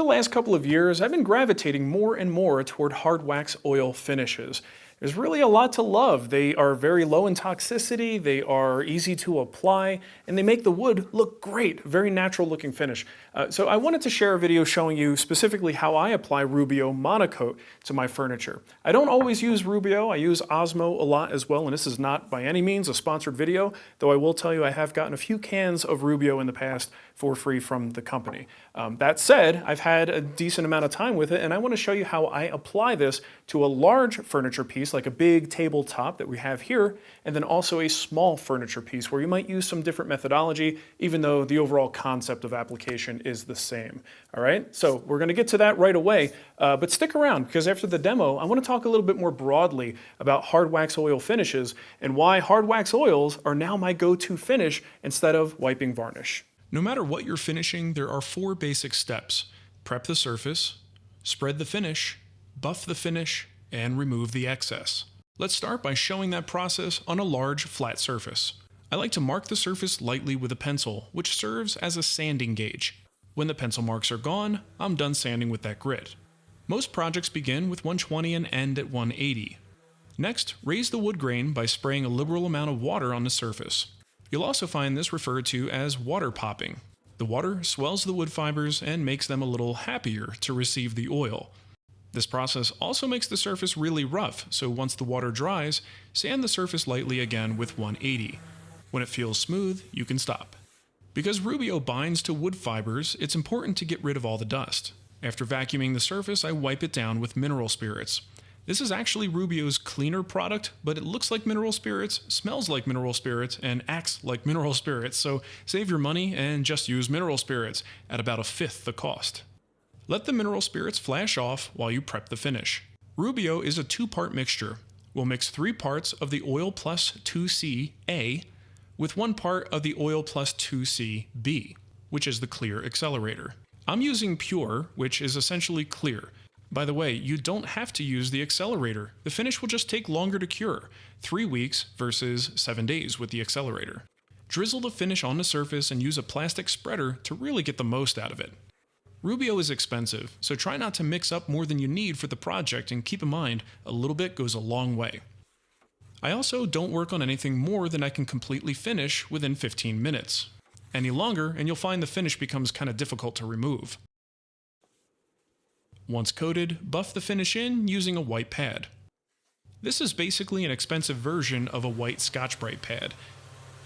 The last couple of years, I've been gravitating more and more toward hard wax oil finishes. There's really a lot to love. They are very low in toxicity, they are easy to apply, and they make the wood look great. Very natural looking finish. So I wanted to share a video showing you specifically how I apply Rubio Monocoat to my furniture. I don't always use Rubio, I use Osmo a lot as well, and this is not by any means a sponsored video, though I will tell you I have gotten a few cans of Rubio in the past for free from the company. That said, I've had a decent amount of time with it, and I want to show you how I apply this to a large furniture piece, like a big tabletop that we have here, and then also a small furniture piece where you might use some different methodology, even though the overall concept of application is the same. All right, so we're going to get to that right away, but stick around, because after the demo, I want to talk a little bit more broadly about hard wax oil finishes and why hard wax oils are now my go-to finish instead of wiping varnish. No matter what you're finishing, there are 4 basic steps: prep the surface, spread the finish, buff the finish, and remove the excess. Let's start by showing that process on a large, flat surface. I like to mark the surface lightly with a pencil, which serves as a sanding gauge. When the pencil marks are gone, I'm done sanding with that grit. Most projects begin with 120 and end at 180. Next, raise the wood grain by spraying a liberal amount of water on the surface. You'll also find this referred to as water popping. The water swells the wood fibers and makes them a little happier to receive the oil. This process also makes the surface really rough, so once the water dries, sand the surface lightly again with 180. When it feels smooth, you can stop. Because Rubio binds to wood fibers, it's important to get rid of all the dust. After vacuuming the surface, I wipe it down with mineral spirits. This is actually Rubio's cleaner product, but it looks like mineral spirits, smells like mineral spirits, and acts like mineral spirits, so save your money and just use mineral spirits at about 1/5 the cost. Let the mineral spirits flash off while you prep the finish. Rubio is a 2-part mixture. We'll mix 3 parts of the oil plus 2C A with 1 part of the oil plus 2C B, which is the clear accelerator. I'm using pure, which is essentially clear. By the way, you don't have to use the accelerator. The finish will just take longer to cure, 3 weeks versus 7 days with the accelerator. Drizzle the finish on the surface and use a plastic spreader to really get the most out of it. Rubio is expensive, so try not to mix up more than you need for the project, and keep in mind, a little bit goes a long way. I also don't work on anything more than I can completely finish within 15 minutes. Any longer, and you'll find the finish becomes kind of difficult to remove. Once coated, buff the finish in using a white pad. This is basically an expensive version of a white Scotch-Brite pad.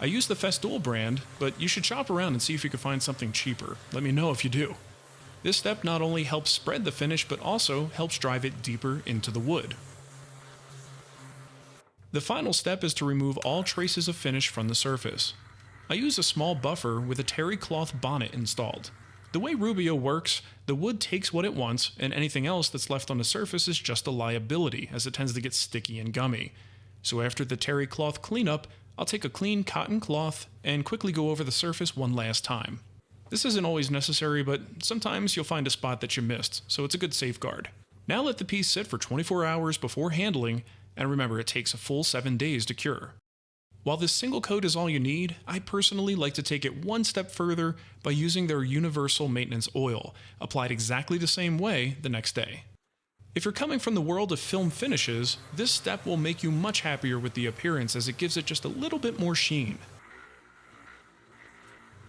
I use the Festool brand, but you should shop around and see if you can find something cheaper. Let me know if you do. This step not only helps spread the finish, but also helps drive it deeper into the wood. The final step is to remove all traces of finish from the surface. I use a small buffer with a terry cloth bonnet installed. The way Rubio works, the wood takes what it wants, and anything else that's left on the surface is just a liability, as it tends to get sticky and gummy. So after the terry cloth cleanup, I'll take a clean cotton cloth and quickly go over the surface one last time. This isn't always necessary, but sometimes you'll find a spot that you missed, so it's a good safeguard. Now let the piece sit for 24 hours before handling, and remember it takes a full 7 days to cure. While this single coat is all you need, I personally like to take it one step further by using their universal maintenance oil, applied exactly the same way the next day. If you're coming from the world of film finishes, this step will make you much happier with the appearance, as it gives it just a little bit more sheen.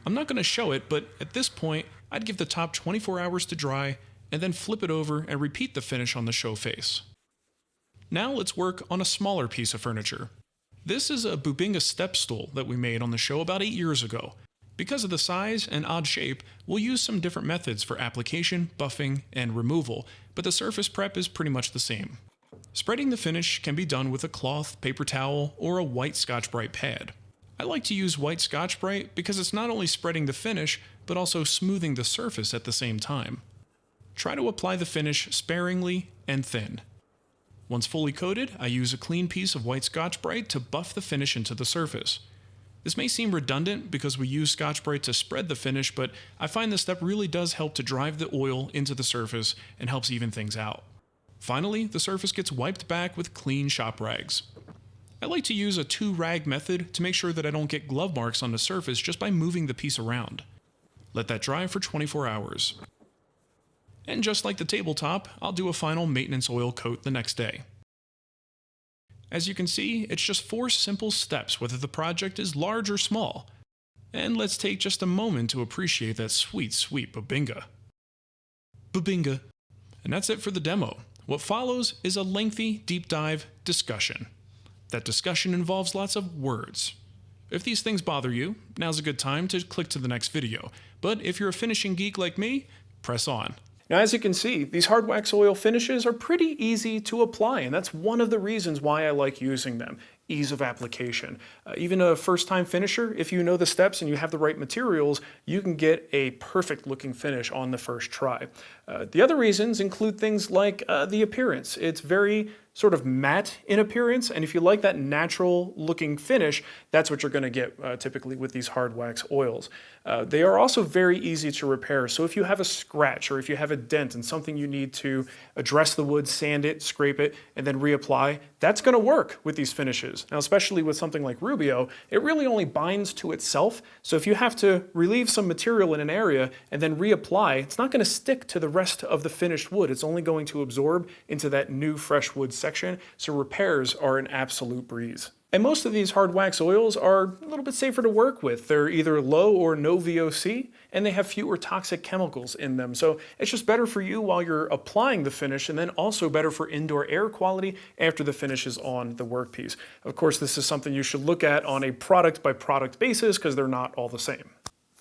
I'm not going to show it, but at this point, I'd give the top 24 hours to dry, and then flip it over and repeat the finish on the show face. Now let's work on a smaller piece of furniture. This is a Bubinga step stool that we made on the show about 8 years ago. Because of the size and odd shape, we'll use some different methods for application, buffing, and removal, but the surface prep is pretty much the same. Spreading the finish can be done with a cloth, paper towel, or a white Scotch-Brite pad. I like to use white Scotch-Brite because it's not only spreading the finish, but also smoothing the surface at the same time. Try to apply the finish sparingly and thin. Once fully coated, I use a clean piece of white Scotch-Brite to buff the finish into the surface. This may seem redundant because we use Scotch-Brite to spread the finish, but I find this step really does help to drive the oil into the surface and helps even things out. Finally, the surface gets wiped back with clean shop rags. I like to use a 2-rag method to make sure that I don't get glove marks on the surface just by moving the piece around. Let that dry for 24 hours. And just like the tabletop, I'll do a final maintenance oil coat the next day. As you can see, it's just 4 simple steps whether the project is large or small. And let's take just a moment to appreciate that sweet, sweet babinga. Babinga. And that's it for the demo. What follows is a lengthy, deep dive discussion. That discussion involves lots of words. If these things bother you, now's a good time to click to the next video. But if you're a finishing geek like me, press on. Now, as you can see, these hard wax oil finishes are pretty easy to apply, and that's one of the reasons why I like using them. Ease of application. Even a first-time finisher, if you know the steps and you have the right materials, you can get a perfect looking finish on the first try. The other reasons include things like the appearance. It's very sort of matte in appearance, and if you like that natural looking finish, that's what you're going to get typically with these hard wax oils. They are also very easy to repair, so if you have a scratch or if you have a dent and something you need to address the wood, sand it, scrape it, and then reapply, that's going to work with these finishes. Now, especially with something like Rubio, it really only binds to itself, so if you have to relieve some material in an area and then reapply, it's not going to stick to the rest of the finished wood. It's only going to absorb into that new fresh wood section, so repairs are an absolute breeze. And most of these hard wax oils are a little bit safer to work with. They're either low or no VOC, and they have fewer toxic chemicals in them. So it's just better for you while you're applying the finish, and then also better for indoor air quality after the finish is on the workpiece. Of course, this is something you should look at on a product by product basis because they're not all the same.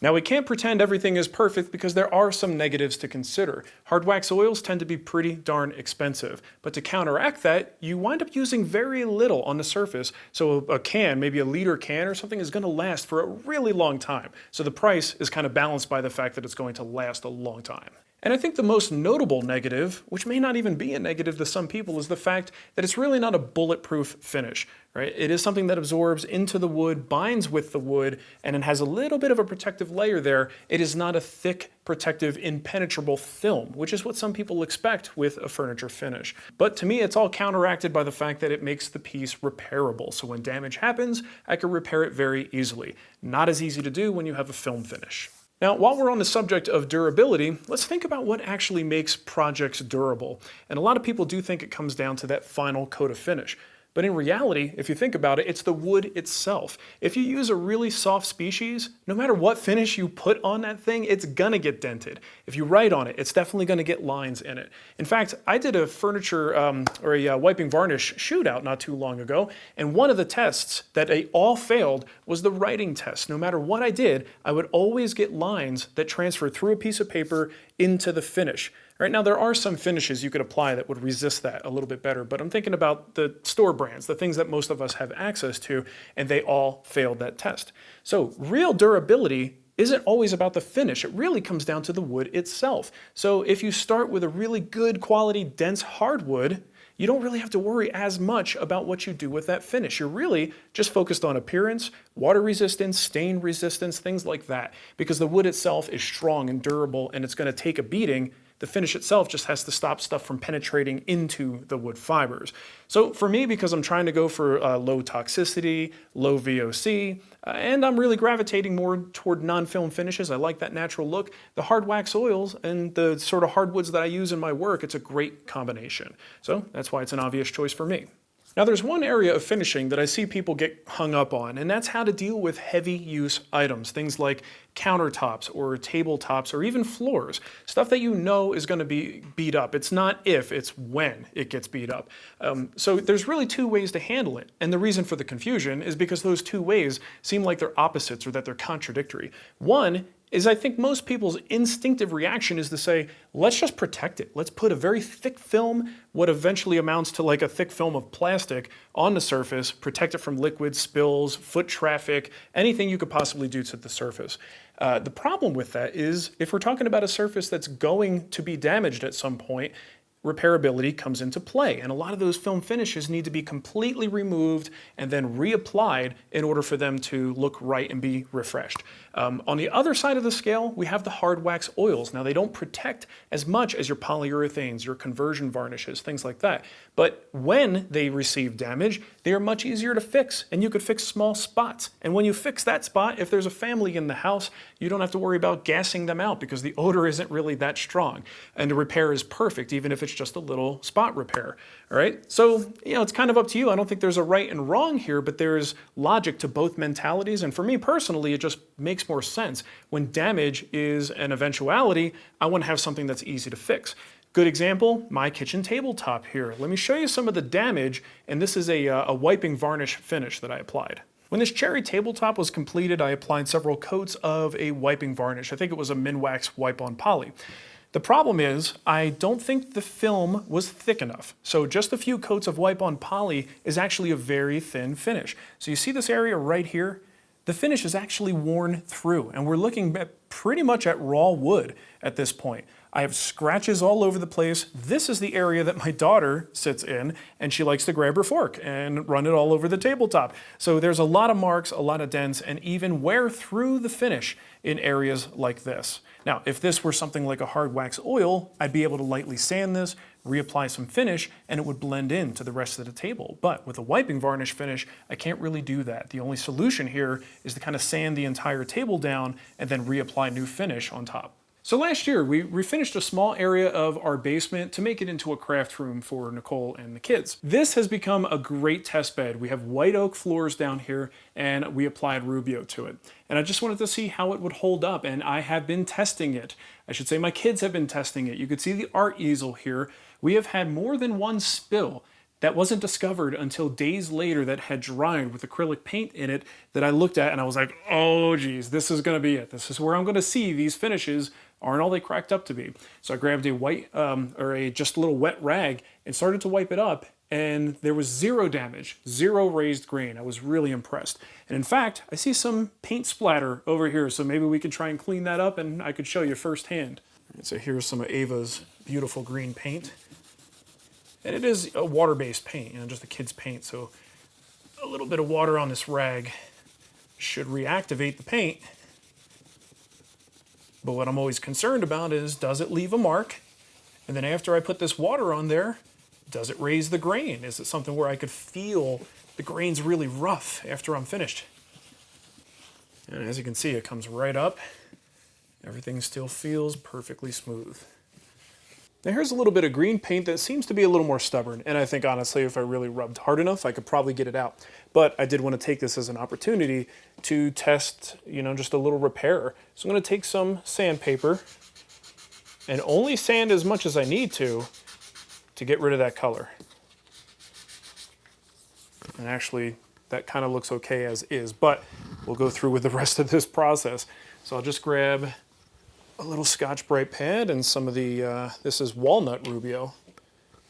Now, we can't pretend everything is perfect because there are some negatives to consider. Hard wax oils tend to be pretty darn expensive, but to counteract that, you wind up using very little on the surface, so a can, maybe a liter can or something, is going to last for a really long time. So the price is kind of balanced by the fact that it's going to last a long time. And I think the most notable negative, which may not even be a negative to some people, is the fact that it's really not a bulletproof finish, right? It is something that absorbs into the wood, binds with the wood, and it has a little bit of a protective layer there. It is not a thick, protective, impenetrable film, which is what some people expect with a furniture finish. But to me, it's all counteracted by the fact that it makes the piece repairable. So when damage happens, I can repair it very easily. Not as easy to do when you have a film finish. Now, while we're on the subject of durability, let's think about what actually makes projects durable. And a lot of people do think it comes down to that final coat of finish. But in reality, if you think about it, it's the wood itself. If you use a really soft species, no matter what finish you put on that thing, it's gonna get dented. If you write on it, it's definitely gonna get lines in it. In fact, I did a furniture or a wiping varnish shootout not too long ago, and one of the tests that they all failed was the writing test. No matter what I did, I would always get lines that transferred through a piece of paper into the finish. Right now, there are some finishes you could apply that would resist that a little bit better, but I'm thinking about the store brands, the things that most of us have access to, and they all failed that test. So real durability isn't always about the finish. It really comes down to the wood itself. So if you start with a really good quality, dense hardwood, you don't really have to worry as much about what you do with that finish. You're really just focused on appearance, water resistance, stain resistance, things like that, because the wood itself is strong and durable, and it's going to take a beating. The finish itself just has to stop stuff from penetrating into the wood fibers. So for me, because I'm trying to go for low toxicity, low VOC, and I'm really gravitating more toward non-film finishes, I like that natural look, the hard wax oils and the sort of hardwoods that I use in my work, it's a great combination. So that's why it's an obvious choice for me. Now, there's one area of finishing that I see people get hung up on, and that's how to deal with heavy use items, things like countertops or tabletops or even floors, stuff that you know is going to be beat up. It's not if, it's when it gets beat up. So there's really 2 ways to handle it, and the reason for the confusion is because those 2 ways seem like they're opposites or that they're contradictory. One is I think most people's instinctive reaction is to say, let's just protect it. Let's put a very thick film, what eventually amounts to like a thick film of plastic on the surface, protect it from liquid spills, foot traffic, anything you could possibly do to the surface. The problem with that is if we're talking about a surface that's going to be damaged at some point, repairability comes into play. And a lot of those film finishes need to be completely removed and then reapplied in order for them to look right and be refreshed. On the other side of the scale, we have the hard wax oils. Now, they don't protect as much as your polyurethanes, your conversion varnishes, things like that. But when they receive damage, they are much easier to fix, and you could fix small spots. And when you fix that spot, if there's a family in the house, you don't have to worry about gassing them out because the odor isn't really that strong. And the repair is perfect, even if it's just a little spot repair. All right? So, it's kind of up to you. I don't think there's a right and wrong here, but there's logic to both mentalities. And for me personally, it just makes more sense. When damage is an eventuality, I want to have something that's easy to fix. Good example, my kitchen tabletop here. Let me show you some of the damage, and this is a wiping varnish finish that I applied. When this cherry tabletop was completed, I applied several coats of a wiping varnish. I think it was a Minwax wipe on poly. The problem is, I don't think the film was thick enough. So just a few coats of wipe on poly is actually a very thin finish. So you see this area right here? The finish is actually worn through, and we're looking at pretty much at raw wood at this point. I have scratches all over the place. This is the area that my daughter sits in, and she likes to grab her fork and run it all over the tabletop. So there's a lot of marks, a lot of dents, and even wear through the finish in areas like this. Now, if this were something like a hard wax oil, I'd be able to lightly sand this, reapply some finish, and it would blend in to the rest of the table. But with a wiping varnish finish, I can't really do that. The only solution here is to kind of sand the entire table down and then reapply new finish on top. So last year, we refinished a small area of our basement to make it into a craft room for Nicole and the kids. This has become a great test bed. We have white oak floors down here, and we applied Rubio to it. And I just wanted to see how it would hold up, and I have been testing it. I should say my kids have been testing it. You could see the art easel here. We have had more than one spill that wasn't discovered until days later that had dried with acrylic paint in it that I looked at and I was like, oh geez, this is gonna be it. This is where I'm gonna see these finishes aren't all they cracked up to be. So I grabbed a white, just a little wet rag and started to wipe it up, and there was zero damage, zero raised grain. I was really impressed. And in fact, I see some paint splatter over here, so maybe we could try and clean that up and I could show you firsthand. So here's some of Ava's beautiful green paint. And it is a water-based paint, just a kid's paint, so a little bit of water on this rag should reactivate the paint. But what I'm always concerned about is, does it leave a mark? And then after I put this water on there, does it raise the grain? Is it something where I could feel the grain's really rough after I'm finished? And as you can see, it comes right up. Everything still feels perfectly smooth. Now here's a little bit of green paint that seems to be a little more stubborn, and I think honestly if I really rubbed hard enough I could probably get it out. But I did want to take this as an opportunity to test, just a little repair. So I'm going to take some sandpaper and only sand as much as I need to get rid of that color. And actually that kind of looks okay as is, but we'll go through with the rest of this process. So I'll just grab a little Scotch-Brite pad and some of the, this is walnut Rubio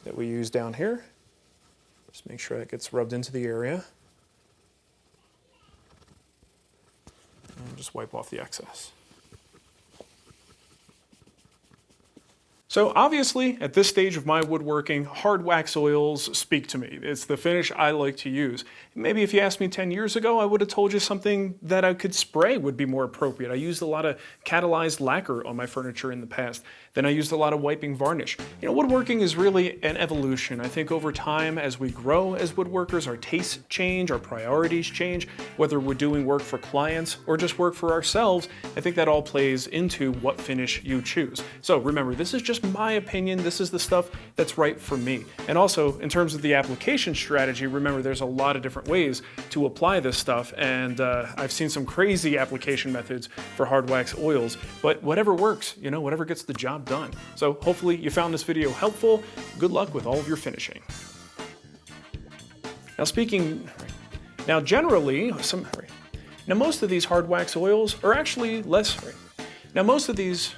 that we use down here. Just make sure that gets rubbed into the area. And just wipe off the excess. So obviously, at this stage of my woodworking, hard wax oils speak to me. It's the finish I like to use. Maybe if you asked me 10 years ago, I would have told you something that I could spray would be more appropriate. I used a lot of catalyzed lacquer on my furniture in the past. Then I used a lot of wiping varnish. Woodworking is really an evolution. I think over time, as we grow as woodworkers, our tastes change, our priorities change, whether we're doing work for clients or just work for ourselves. I think that all plays into what finish you choose. So remember, this is just my opinion. This is the stuff that's right for me. And also, in terms of the application strategy, remember there's a lot of different ways to apply this stuff, and I've seen some crazy application methods for hard wax oils, but whatever works, whatever gets the job done. So hopefully you found this video helpful. Good luck with all of your finishing. Now generally, most of these hard wax oils are actually less, now most of these